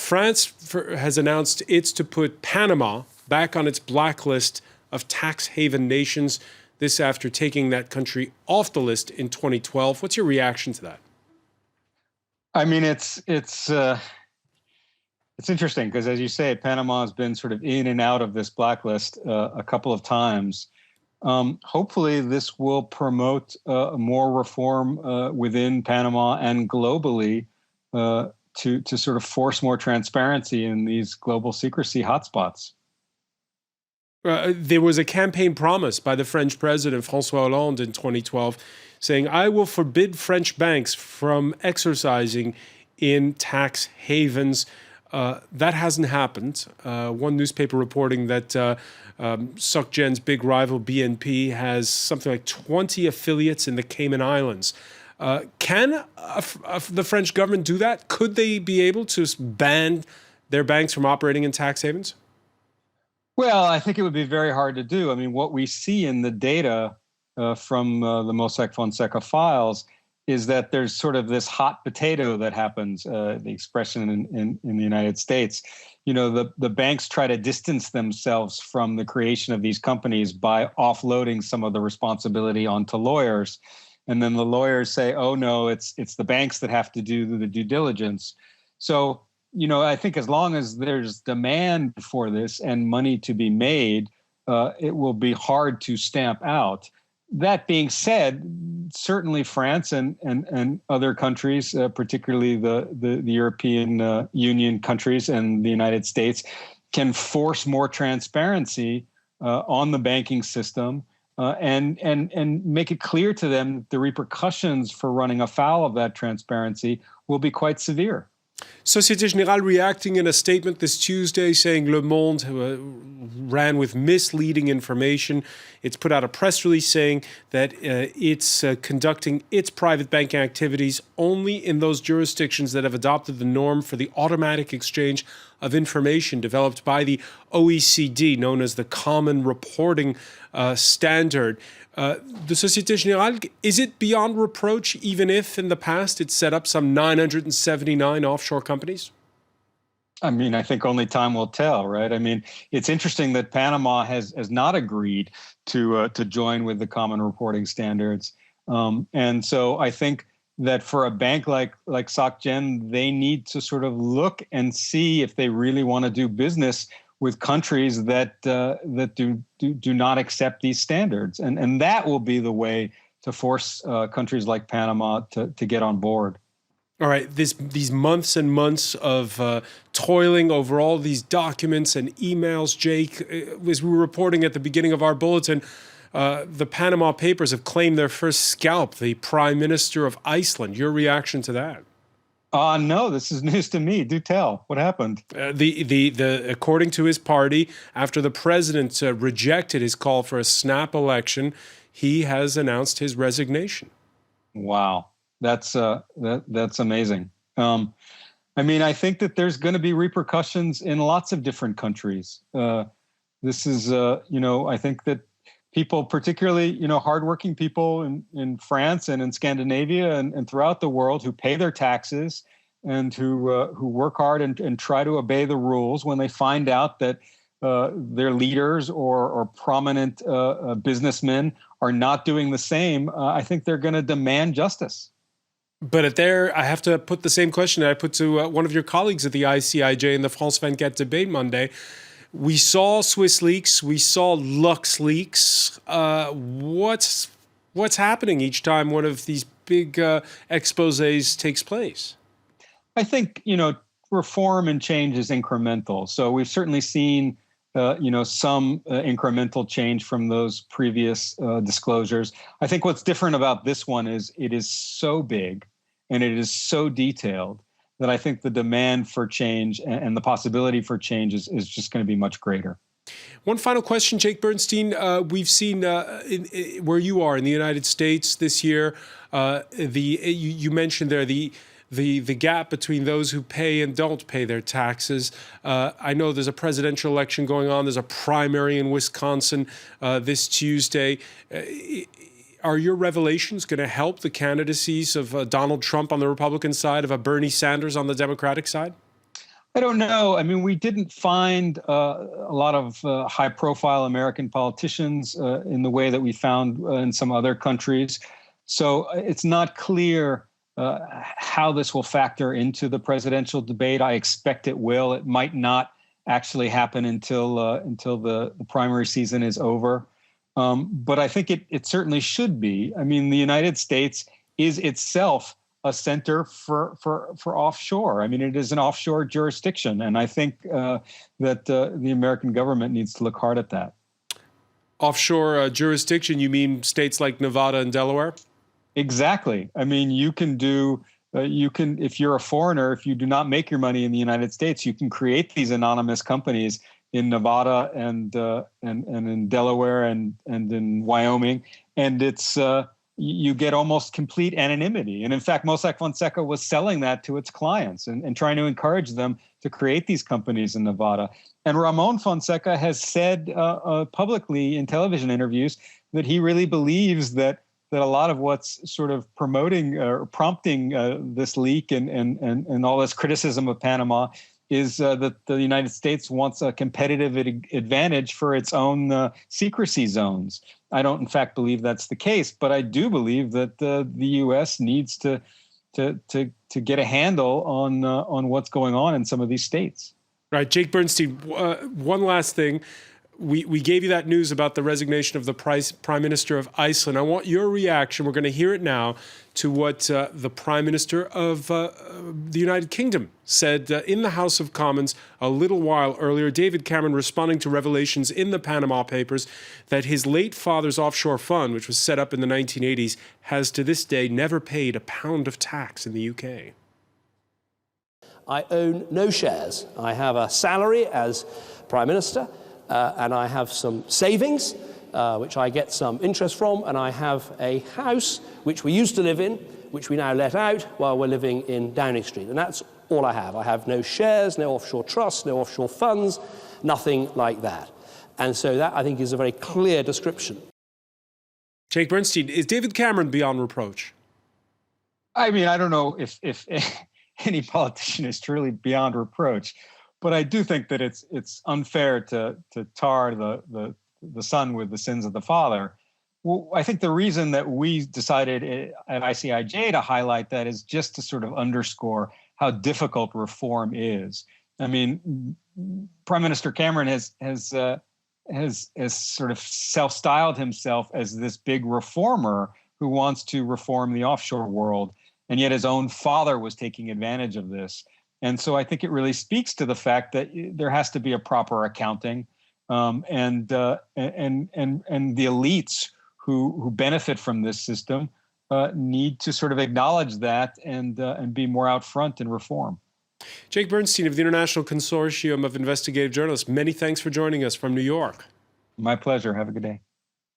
has announced it's to put Panama back on its blacklist of tax haven nations, this after taking that country off the list in 2012. What's your reaction to that? I mean, it's interesting because, as you say, Panama has been sort of in and out of this blacklist a couple of times. Hopefully, this will promote more reform within Panama and globally to sort of force more transparency in these global secrecy hotspots. There was a campaign promise by the French president, François Hollande, in 2012, saying, "I will forbid French banks from exercising in tax havens." That hasn't happened. One newspaper reporting that Soc Gen's big rival BNP has something like 20 affiliates in the Cayman Islands. Can the French government do that? Could they be able to ban their banks from operating in tax havens? Well, I think it would be very hard to do. I mean, what we see in the data from the Mossack Fonseca files is that there's sort of this hot potato that happens, the expression in the United States. You know, the banks try to distance themselves from the creation of these companies by offloading some of the responsibility onto lawyers. And then the lawyers say, oh, no, it's the banks that have to do the due diligence. So, you know, I think as long as there's demand for this and money to be made, it will be hard to stamp out. That being said, certainly France and other countries, particularly the European Union countries and the United States, can force more transparency on the banking system and make it clear to them that the repercussions for running afoul of that transparency will be quite severe. Société Générale reacting in a statement this Tuesday saying Le Monde ran with misleading information. It's put out a press release saying that it's conducting its private banking activities only in those jurisdictions that have adopted the norm for the automatic exchange of information developed by the OECD, known as the Common Reporting Standard. The Société Générale, is it beyond reproach, even if in the past it set up some 979 offshore companies? I mean, I think only time will tell, right? I mean, it's interesting that Panama has not agreed to join with the Common Reporting Standards. And so I think that for a bank like Soc Gen, they need to sort of look and see if they really want to do business with countries that do not accept these standards, and that will be the way to force countries like Panama to get on board. All right, these months and months of toiling over all these documents and emails, Jake, as we were reporting at the beginning of our bulletin, the Panama Papers have claimed their first scalp, the Prime Minister of Iceland. Your reaction to that? No, this is news to me. Do tell. What happened? According to his party, after the president rejected his call for a snap election, he has announced his resignation. Wow, that's amazing. I mean, I think that there's going to be repercussions in lots of different countries. This is, I think that people, particularly, hardworking people in France and in Scandinavia and throughout the world who pay their taxes and who work hard and try to obey the rules, when they find out that their leaders or prominent businessmen are not doing the same, I think they're going to demand justice. But I have to put the same question that I put to one of your colleagues at the ICIJ in the France 24 debate Monday. We saw Swiss leaks. We saw Lux leaks. What's happening each time one of these big exposés takes place? I think, reform and change is incremental. So we've certainly seen, some incremental change from those previous disclosures. I think what's different about this one is it is so big and it is so detailed that I think the demand for change and the possibility for change is just going to be much greater. One final question, Jake Bernstein. We've seen where you are in the United States this year, you mentioned there the gap between those who pay and don't pay their taxes. I know there's a presidential election going on. There's a primary in Wisconsin this Tuesday. Are your revelations going to help the candidacies of Donald Trump on the Republican side, of a Bernie Sanders on the Democratic side? I don't know. I mean, we didn't find a lot of high-profile American politicians in the way that we found in some other countries. So it's not clear how this will factor into the presidential debate. I expect it will. It might not actually happen until the primary season is over. But I think it certainly should be. I mean, the United States is itself a center for offshore. I mean, it is an offshore jurisdiction, and I think that the American government needs to look hard at that. Offshore jurisdiction, you mean states like Nevada and Delaware? Exactly. I mean, you can if you're a foreigner, if you do not make your money in the United States, you can create these anonymous companies in Nevada and in Delaware and in Wyoming, and it's you get almost complete anonymity. And in fact, Mossack Fonseca was selling that to its clients and trying to encourage them to create these companies in Nevada. And Ramon Fonseca has said publicly in television interviews that he really believes that a lot of what's sort of promoting or prompting this leak and all this criticism of Panama is that the United States wants a competitive advantage for its own secrecy zones. I don't, in fact, believe that's the case, but I do believe that the U.S. needs to get a handle on what's going on in some of these states. Right, Jake Bernstein. One last thing. We gave you that news about the resignation of the Prime Minister of Iceland. I want your reaction. We're going to hear it now to what the Prime Minister of the United Kingdom said in the House of Commons a little while earlier. David Cameron responding to revelations in the Panama Papers that his late father's offshore fund, which was set up in the 1980s, has to this day never paid a pound of tax in the UK. I own no shares. I have a salary as Prime Minister. And I have some savings, which I get some interest from, and I have a house which we used to live in, which we now let out while we're living in Downing Street. And that's all I have. I have no shares, no offshore trusts, no offshore funds, nothing like that. And so that, I think, is a very clear description. Jake Bernstein, is David Cameron beyond reproach? I mean, I don't know if any politician is truly beyond reproach. But I do think that it's unfair to tar the son with the sins of the father. Well, I think the reason that we decided at ICIJ to highlight that is just to sort of underscore how difficult reform is. I mean, Prime Minister Cameron has sort of self-styled himself as this big reformer who wants to reform the offshore world, and yet his own father was taking advantage of this. And so I think it really speaks to the fact that there has to be a proper accounting, and the elites who benefit from this system need to sort of acknowledge that and be more out front in reform. Jake Bernstein of the International Consortium of Investigative Journalists, many thanks for joining us from New York. My pleasure. Have a good day.